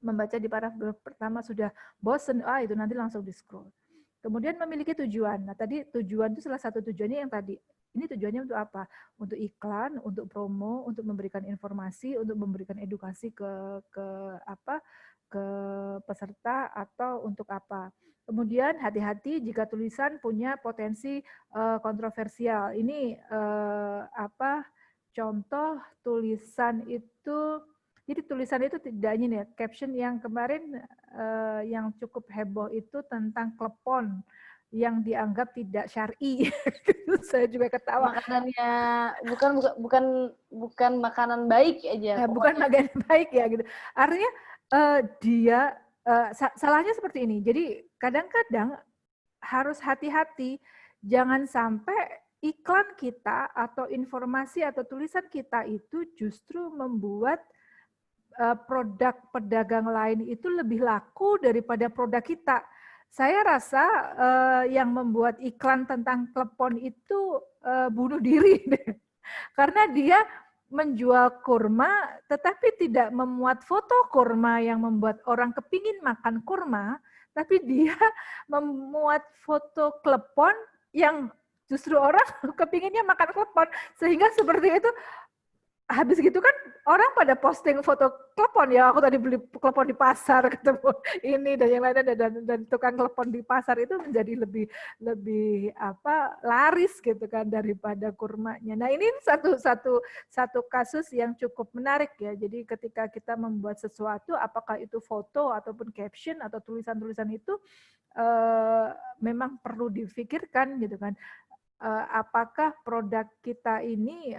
membaca di paragraf pertama sudah bosen, itu nanti langsung di-scroll. Kemudian memiliki tujuan. Nah, tadi tujuan itu salah satu tujuannya yang tadi. Ini tujuannya untuk apa? Untuk iklan, untuk promo, untuk memberikan informasi, untuk memberikan edukasi ke peserta atau untuk apa. Kemudian hati-hati jika tulisan punya potensi kontroversial. Ini contoh tulisan itu. Jadi tulisan itu tidak ini ya, caption yang kemarin yang cukup heboh itu tentang klepon yang dianggap tidak syar'i. Saya juga ketawa. Makanannya bukan makanan baik aja. Bukan makanan baik ya gitu. Artinya dia salahnya seperti ini. Jadi kadang-kadang harus hati-hati, jangan sampai iklan kita atau informasi atau tulisan kita itu justru membuat produk pedagang lain itu lebih laku daripada produk kita. Saya rasa yang membuat iklan tentang klepon itu bunuh diri. Karena dia menjual kurma tetapi tidak memuat foto kurma yang membuat orang kepingin makan kurma, tapi dia memuat foto klepon yang justru orang kepinginnya makan klepon. Sehingga seperti itu habis gitu kan orang pada posting foto klepon ya, aku tadi beli klepon di pasar ketemu ini dan yang lainnya dan tukang klepon di pasar itu menjadi lebih apa laris gitu kan daripada kurmanya. Nah ini satu kasus yang cukup menarik ya. Jadi ketika kita membuat sesuatu, apakah itu foto ataupun caption atau tulisan-tulisan itu memang perlu difikirkan gitu kan. Apakah produk kita ini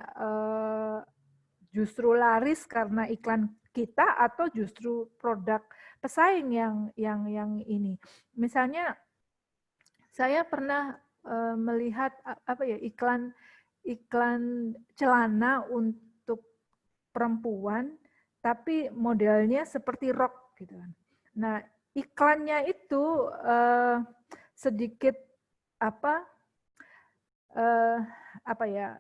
justru laris karena iklan kita atau justru produk pesaing yang ini. Misalnya saya pernah melihat apa ya iklan celana untuk perempuan tapi modelnya seperti rok gitu kan. Nah, iklannya itu sedikit apa ya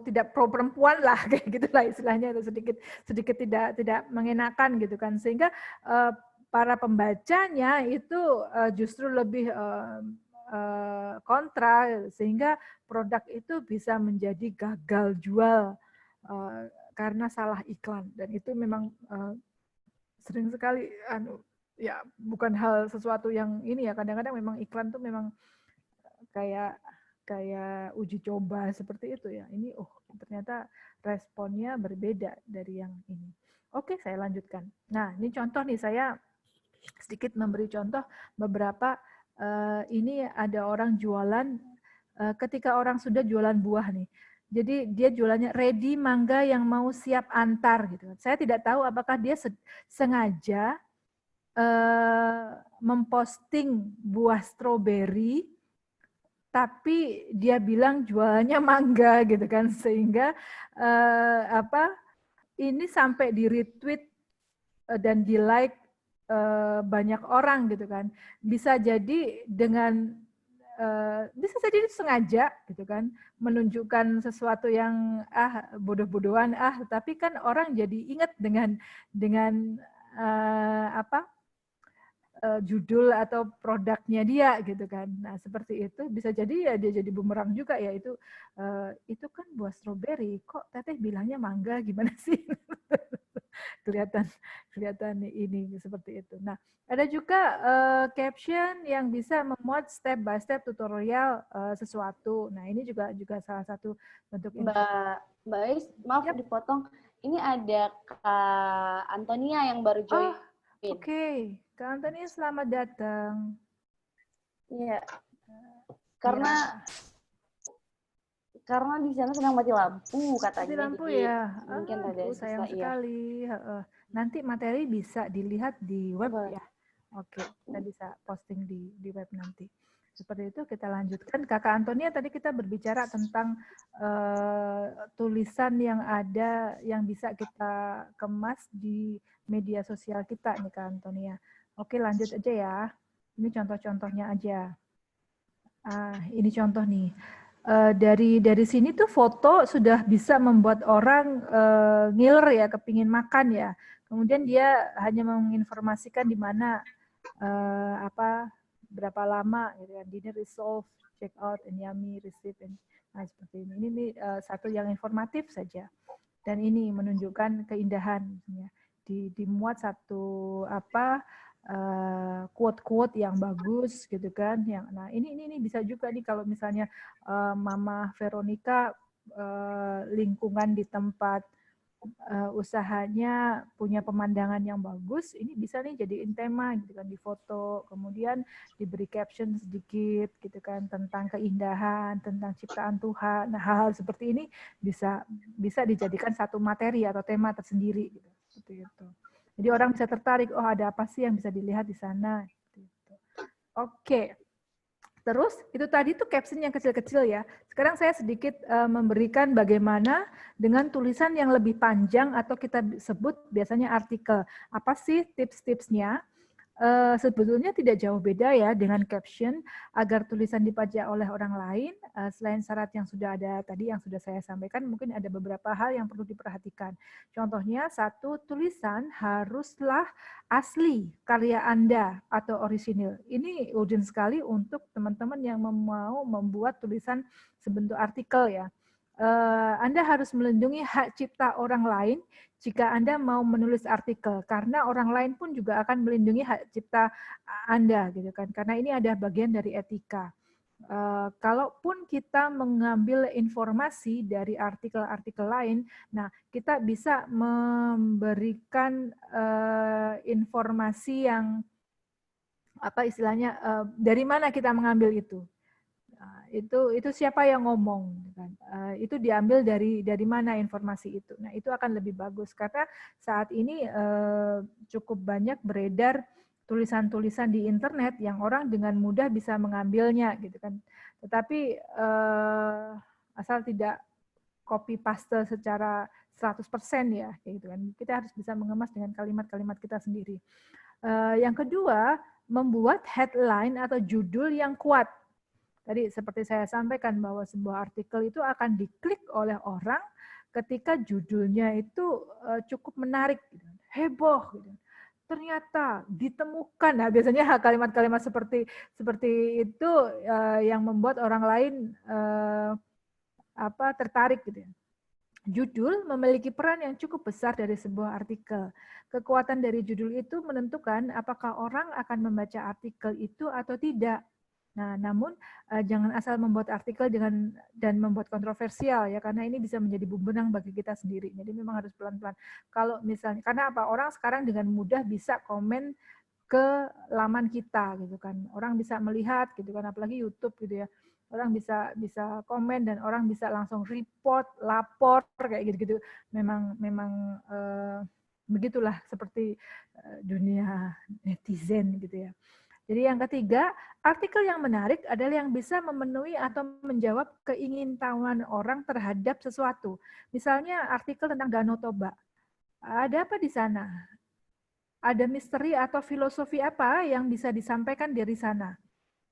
tidak pro perempuan lah kayak gitulah istilahnya, sedikit tidak mengenakan gitu kan, sehingga para pembacanya itu justru lebih kontra, sehingga produk itu bisa menjadi gagal jual karena salah iklan, dan itu memang sering sekali ya bukan hal sesuatu yang ini ya, kadang-kadang memang iklan tuh memang kayak uji coba seperti itu ya. Ini ternyata responnya berbeda dari yang ini. Oke, saya lanjutkan. Nah, ini contoh nih, saya sedikit memberi contoh beberapa. Ini ada orang jualan, ketika orang sudah jualan buah nih. Jadi dia jualannya ready mangga yang mau siap antar gitu. Saya tidak tahu apakah dia sengaja memposting buah stroberi tapi dia bilang jualannya mangga gitu kan, sehingga ini sampai di retweet dan di like banyak orang gitu kan. Bisa jadi dengan bisa jadi sengaja gitu kan, menunjukkan sesuatu yang bodoh-bodohan tapi kan orang jadi ingat dengan judul atau produknya dia gitu kan. Nah seperti itu bisa jadi ya dia jadi bumerang juga ya, itu kan buah stroberi, kok teteh bilangnya mangga, gimana sih? kelihatan ini seperti itu. Nah ada juga caption yang bisa memuat step by step tutorial sesuatu. Nah ini juga salah satu bentuk Mbak Ais, maaf dipotong. Ini ada Kak Antonia yang baru join. Oke. Kak Antoni, selamat datang. Iya. Karena di sana sedang mati lampu katanya. Mati lampu jadi ya. Mungkin ada sayang sekali. Nanti materi bisa dilihat di web ya. Oke, kita bisa posting di web nanti. Seperti itu, kita lanjutkan. Kakak Antonia, tadi kita berbicara tentang tulisan yang ada yang bisa kita kemas di media sosial kita nih Kak Antonia. Oke, lanjut aja ya. Ini contoh-contohnya aja. Ini contoh nih. Dari sini tuh foto sudah bisa membuat orang ngiler ya, kepingin makan ya. Kemudian dia hanya menginformasikan di mana, berapa lama, gitu kan. Dinner resolve, check out, and yummy, receive, nah seperti ini. Ini satu yang informatif saja. Dan ini menunjukkan keindahan, ya. Dimuat satu quote-quote yang bagus gitu kan. Nah ini bisa juga nih kalau misalnya Mama Veronica lingkungan di tempat usahanya punya pemandangan yang bagus, ini bisa nih jadiin tema gitu kan, di foto, kemudian diberi caption sedikit gitu kan tentang keindahan, tentang ciptaan Tuhan. Nah hal-hal seperti ini bisa dijadikan satu materi atau tema tersendiri gitu. Seperti itu. Jadi orang bisa tertarik, oh ada apa sih yang bisa dilihat di sana. Gitu. Oke. Terus itu tadi tuh caption yang kecil-kecil ya. Sekarang saya sedikit memberikan bagaimana dengan tulisan yang lebih panjang atau kita sebut biasanya artikel. Apa sih tips-tipsnya? Sebetulnya tidak jauh beda ya dengan caption. Agar tulisan dibaca oleh orang lain, selain syarat yang sudah ada tadi yang sudah saya sampaikan, mungkin ada beberapa hal yang perlu diperhatikan. Contohnya, satu, tulisan haruslah asli karya Anda atau orisinil. Ini urgent sekali untuk teman-teman yang mau membuat tulisan sebentuk artikel ya. Anda harus melindungi hak cipta orang lain jika Anda mau menulis artikel, karena orang lain pun juga akan melindungi hak cipta Anda, gitu kan? Karena ini ada bagian dari etika. Kalaupun kita mengambil informasi dari artikel-artikel lain, nah kita bisa memberikan informasi yang apa istilahnya, dari mana kita mengambil itu. Itu siapa yang ngomong, kan? Itu diambil dari mana informasi itu. Nah, itu akan lebih bagus karena saat ini cukup banyak beredar tulisan-tulisan di internet yang orang dengan mudah bisa mengambilnya, gitu kan. Tetapi asal tidak copy paste secara 100% ya, gitu kan. Kita harus bisa mengemas dengan kalimat-kalimat kita sendiri. Yang kedua, membuat headline atau judul yang kuat. Tadi seperti saya sampaikan bahwa sebuah artikel itu akan diklik oleh orang ketika judulnya itu cukup menarik, heboh, gitu. Ternyata ditemukan. Nah, biasanya kalimat-kalimat seperti itu yang membuat orang lain tertarik, gitu ya. Judul memiliki peran yang cukup besar dari sebuah artikel. Kekuatan dari judul itu menentukan apakah orang akan membaca artikel itu atau tidak. Nah, namun jangan asal membuat artikel dan membuat kontroversial ya, karena ini bisa menjadi bumerang bagi kita sendiri. Jadi memang harus pelan-pelan. Kalau misalnya, karena apa? Orang sekarang dengan mudah bisa komen ke laman kita gitu kan. Orang bisa melihat gitu kan, apalagi YouTube gitu ya. Orang bisa komen dan orang bisa langsung report, lapor kayak gitu-gitu. Memang begitulah seperti dunia netizen gitu ya. Jadi yang ketiga, artikel yang menarik adalah yang bisa memenuhi atau menjawab keingintahuan orang terhadap sesuatu. Misalnya artikel tentang Danau Toba. Ada apa di sana? Ada misteri atau filosofi apa yang bisa disampaikan dari sana?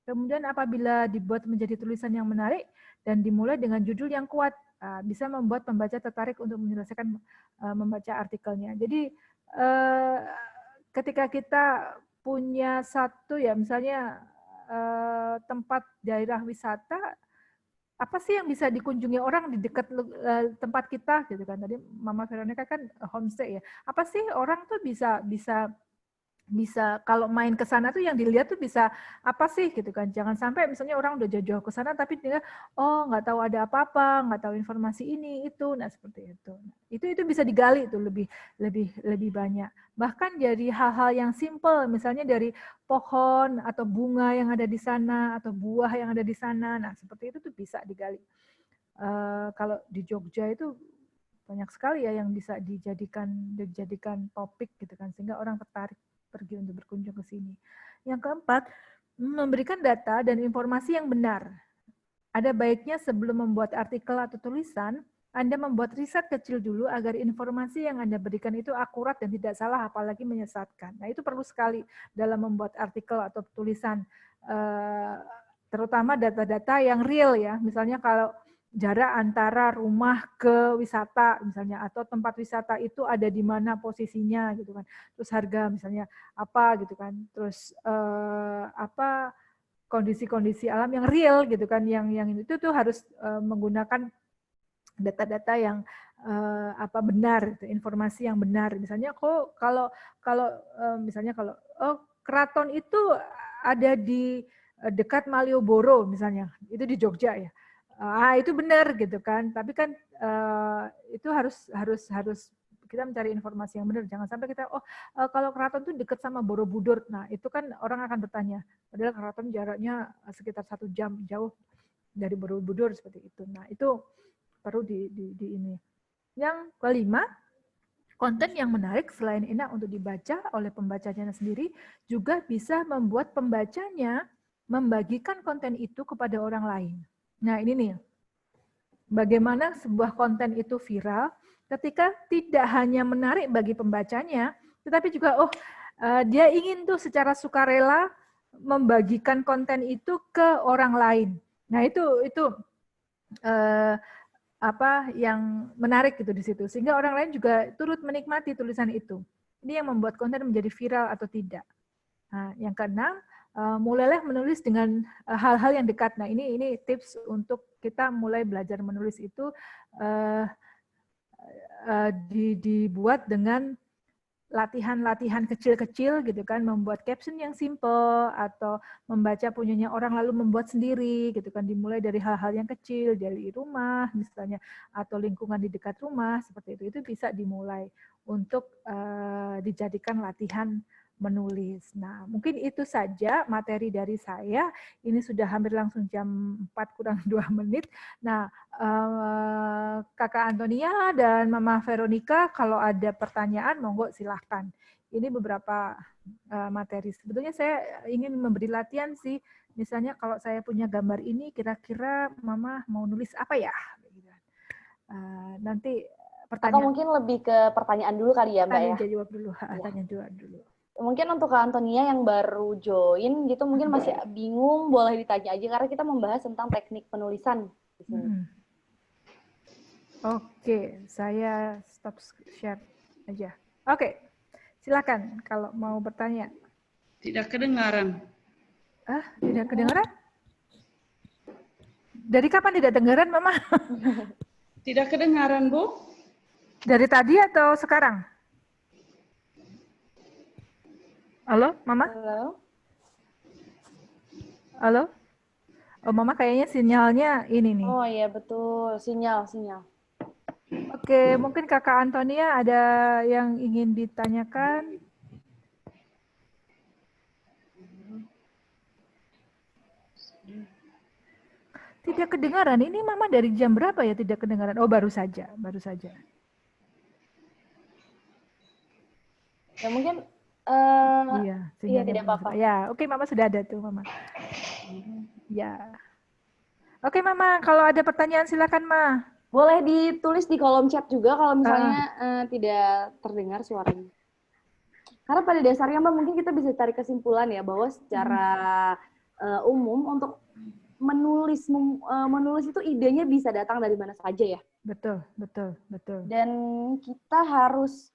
Kemudian apabila dibuat menjadi tulisan yang menarik dan dimulai dengan judul yang kuat, bisa membuat pembaca tertarik untuk menyelesaikan membaca artikelnya. Jadi ketika kita punya satu ya misalnya tempat daerah wisata, apa sih yang bisa dikunjungi orang di dekat tempat kita gitu kan. Tadi Mama Veronica kan homestay ya. Apa sih orang tuh bisa kalau main ke sana tuh yang dilihat tuh bisa apa sih gitu kan. Jangan sampai misalnya orang udah jauh-jauh ke sana tapi dia nggak tahu ada apa-apa, nggak tahu informasi ini itu. Nah, seperti itu. Itu bisa digali tuh lebih banyak. Bahkan dari hal-hal yang simple, misalnya dari pohon atau bunga yang ada di sana atau buah yang ada di sana. Nah, seperti itu tuh bisa digali. Kalau di Jogja itu banyak sekali ya yang bisa dijadikan topik gitu kan, sehingga orang tertarik pergi untuk berkunjung ke sini. Yang keempat, memberikan data dan informasi yang benar. Ada baiknya sebelum membuat artikel atau tulisan, Anda membuat riset kecil dulu agar informasi yang Anda berikan itu akurat dan tidak salah, apalagi menyesatkan. Nah, itu perlu sekali dalam membuat artikel atau tulisan, terutama data-data yang real ya. Misalnya kalau jarak antara rumah ke wisata misalnya, atau tempat wisata itu ada di mana posisinya gitu kan, terus harga misalnya apa gitu kan, terus kondisi-kondisi alam yang real gitu kan, yang itu tuh harus menggunakan data-data yang benar, gitu, informasi yang benar. Misalnya kalau misalnya kalau keraton itu ada di dekat Malioboro misalnya, itu di Jogja ya. Itu benar gitu kan, tapi kan itu harus kita mencari informasi yang benar. Jangan sampai kita kalau keraton itu dekat sama Borobudur. Nah, itu kan orang akan bertanya, padahal keraton jaraknya sekitar 1 jam jauh dari Borobudur seperti itu. Nah, itu perlu di ini. Yang kelima, konten yang menarik selain enak untuk dibaca oleh pembacanya sendiri juga bisa membuat pembacanya membagikan konten itu kepada orang lain. Nah, ini nih, bagaimana sebuah konten itu viral ketika tidak hanya menarik bagi pembacanya, tetapi juga dia ingin tuh secara sukarela membagikan konten itu ke orang lain. Nah, itu yang menarik gitu di situ, sehingga orang lain juga turut menikmati tulisan itu. Ini yang membuat konten menjadi viral atau tidak. Nah, yang keenam, mulailah menulis dengan hal-hal yang dekat. Nah, ini tips untuk kita mulai belajar menulis itu dibuat dengan latihan-latihan kecil-kecil gitu kan, membuat caption yang simple atau membaca punyanya orang lalu membuat sendiri gitu kan, dimulai dari hal-hal yang kecil, dari rumah misalnya atau lingkungan di dekat rumah seperti itu bisa dimulai untuk dijadikan latihan menulis. Nah, mungkin itu saja materi dari saya. Ini sudah hampir langsung jam 4 kurang 2 menit. Nah, Kakak Antonia dan Mama Veronica, kalau ada pertanyaan, monggo silahkan. Ini beberapa materi. Sebetulnya saya ingin memberi latihan sih. Misalnya kalau saya punya gambar ini, kira-kira Mama mau nulis apa ya? Nanti pertanyaan. Atau mungkin lebih ke pertanyaan dulu kali ya, Mbak ya? Tanya jawab dulu. Tanya jawab dulu. Mungkin untuk Kak Antonia yang baru join gitu mungkin masih bingung, boleh ditanya aja karena kita membahas tentang teknik penulisan di sini. Oke, saya stop share aja. Oke, silakan kalau mau bertanya. Tidak kedengaran. Tidak kedengaran? Dari kapan tidak kedengaran, Mama? Tidak kedengaran, Bu? Dari tadi atau sekarang? Halo, Mama? Halo? Halo? Oh, Mama kayaknya sinyalnya ini nih. Oh iya, betul. Sinyal. Oke, mungkin Kakak Antonia ada yang ingin ditanyakan? Tidak kedengaran. Ini Mama dari jam berapa ya tidak kedengaran? Oh, baru saja. Ya mungkin iya, tidak apa-apa. Ya, oke, Mama sudah ada tuh, Mama. Ya. Oke, Mama, kalau ada pertanyaan silakan, Ma. Boleh ditulis di kolom chat juga kalau misalnya tidak terdengar suaranya. Karena pada dasarnya, Mbak, mungkin kita bisa tarik kesimpulan ya bahwa secara umum untuk menulis itu idenya bisa datang dari mana saja ya. Betul. Dan kita harus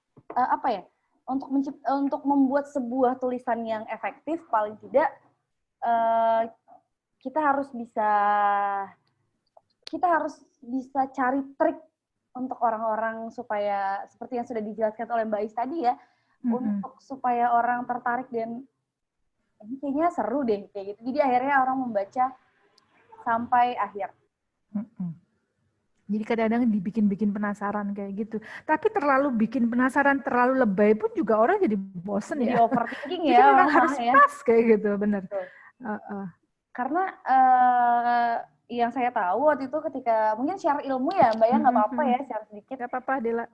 untuk membuat sebuah tulisan yang efektif, paling tidak kita harus bisa cari trik untuk orang-orang supaya seperti yang sudah dijelaskan oleh Mbak Is tadi ya, untuk supaya orang tertarik dan ini kayaknya seru deh kayak gitu. Jadi akhirnya orang membaca sampai akhir. Jadi kadang-kadang dibikin penasaran kayak gitu. Tapi terlalu bikin penasaran, terlalu lebay pun juga orang jadi bosen ya. Jadi overthinking ya. Jadi memang harus pas kayak gitu, benar. Karena yang saya tahu waktu itu ketika, mungkin share ilmu ya Mbak ya, nggak apa-apa ya, share sedikit. Nggak apa-apa, Dela.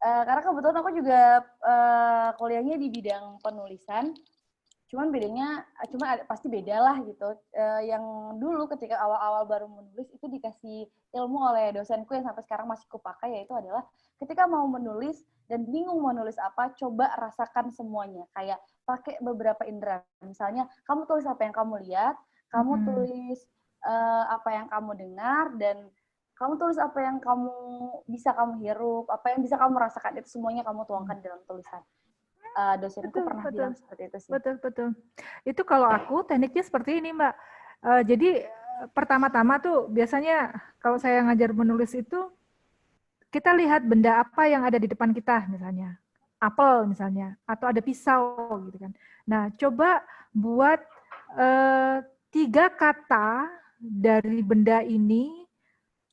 Karena kebetulan aku juga kuliahnya di bidang penulisan. Cuman bedanya, pasti beda lah gitu. Yang dulu ketika awal-awal baru menulis itu dikasih ilmu oleh dosenku yang sampai sekarang masih kupakai, yaitu adalah ketika mau menulis dan bingung mau nulis apa, coba rasakan semuanya. Kayak pakai beberapa indera. Misalnya, kamu tulis apa yang kamu lihat, kamu tulis apa yang kamu dengar, dan kamu tulis apa yang bisa kamu hirup, apa yang bisa kamu rasakan, itu semuanya kamu tuangkan dalam tulisan. Dosenku pernah bilang seperti itu sih. Betul. Itu kalau aku tekniknya seperti ini, Mbak. Jadi pertama-tama tuh biasanya kalau saya ngajar menulis itu kita lihat benda apa yang ada di depan kita, misalnya apel misalnya, atau ada pisau gitu kan. Nah, coba buat 3 kata dari benda ini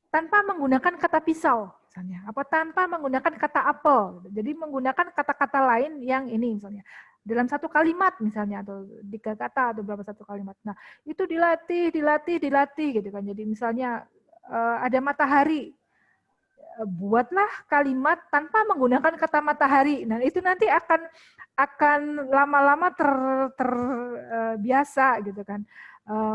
tanpa menggunakan kata pisau. Misalnya, apa tanpa menggunakan kata apel. Jadi menggunakan kata-kata lain yang ini misalnya. Dalam satu kalimat misalnya, atau 3 kata, atau berapa satu kalimat. Nah, itu dilatih gitu kan. Jadi misalnya ada matahari. Buatlah kalimat tanpa menggunakan kata matahari. Nah, itu nanti akan lama-lama terbiasa gitu kan.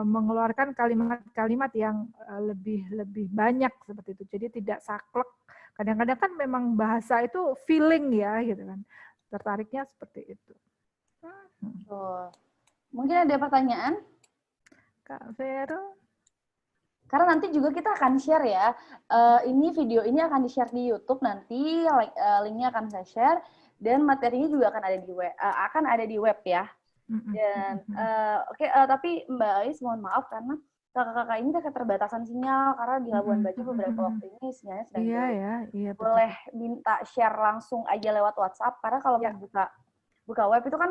Mengeluarkan kalimat-kalimat yang lebih banyak seperti itu. Jadi tidak saklek. Kadang-kadang kan memang bahasa itu feeling ya gitu kan. Tertariknya seperti itu. Mungkin ada pertanyaan? Kak Vero? Karena nanti juga kita akan share ya. Video ini akan di-share di YouTube nanti, linknya akan saya share, dan materinya juga akan ada di web ya. Dan tapi Mbak Ais mohon maaf karena kakak-kakak ini keterbatasan sinyal karena di Labuan Bajo beberapa waktu ini sinyalnya sedang jelek. Iya, boleh minta share langsung aja lewat WhatsApp karena kalau pas buka web itu kan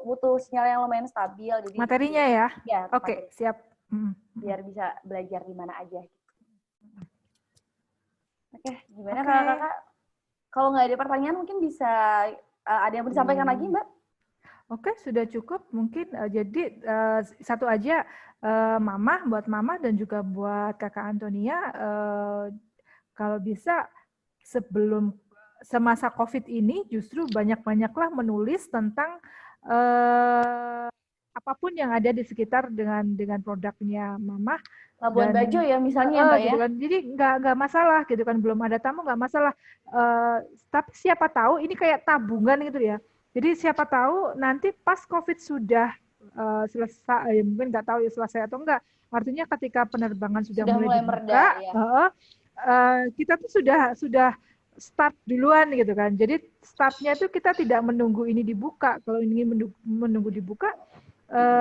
butuh sinyal yang lumayan stabil. Jadi materinya ya. Oke, siap. Biar bisa belajar di mana aja. Oke, gimana kakak? Kalau nggak ada pertanyaan mungkin bisa ada yang mau disampaikan lagi, Mbak? Oke, sudah cukup. Mungkin jadi satu aja buat Mama dan juga buat Kakak Antonia, kalau bisa sebelum semasa COVID ini justru banyak-banyaklah menulis tentang apapun yang ada di sekitar dengan produknya Mama. Labuan Bajo ya misalnya Mbak gitu ya. Kan. Jadi nggak masalah gitu kan, belum ada tamu nggak masalah. Tapi siapa tahu ini kayak tabungan gitu ya. Jadi siapa tahu nanti pas COVID sudah selesai, mungkin nggak tahu ya selesai atau enggak. Artinya ketika penerbangan sudah mulai dibuka, kita tuh sudah start duluan gitu kan. Jadi startnya itu kita tidak menunggu ini dibuka. Kalau ini menunggu dibuka,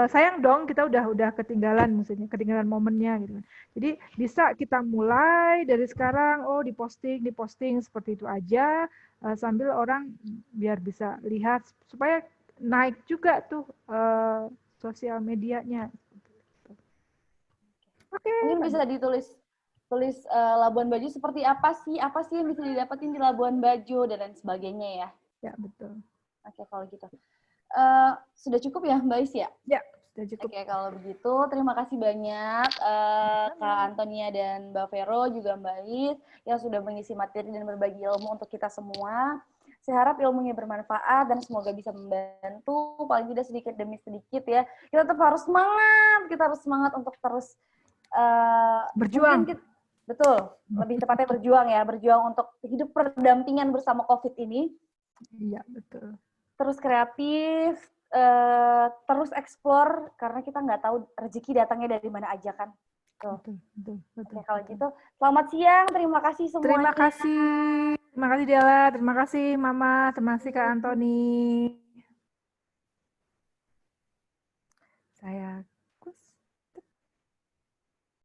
sayang dong kita udah ketinggalan, maksudnya ketinggalan momennya gitu kan. Jadi bisa kita mulai dari sekarang, diposting seperti itu aja, sambil orang biar bisa lihat supaya naik juga tuh sosial medianya. Oke. Mungkin bisa tulis Labuan Bajo seperti apa sih yang bisa didapetin di Labuan Bajo dan lain sebagainya ya. Ya betul. Oke kalau gitu. Sudah cukup ya Mbak Is ya? Ya. Cukup. Oke, kalau begitu terima kasih banyak Kak Antonia dan Mbak Vero juga Mbak Is yang sudah mengisi materi dan berbagi ilmu untuk kita semua. Saya harap ilmunya bermanfaat dan semoga bisa membantu paling tidak sedikit demi sedikit ya. Kita tetap harus semangat untuk terus berjuang. Betul, lebih tepatnya berjuang untuk hidup berdampingan bersama COVID ini. Iya, betul. Terus kreatif, terus explore karena kita nggak tahu rezeki datangnya dari mana aja kan. Betul. Oke, kalau gitu selamat siang, terima kasih semuanya. Terima kasih Dela, terima kasih Mama, terima kasih Kak Antoni. Saya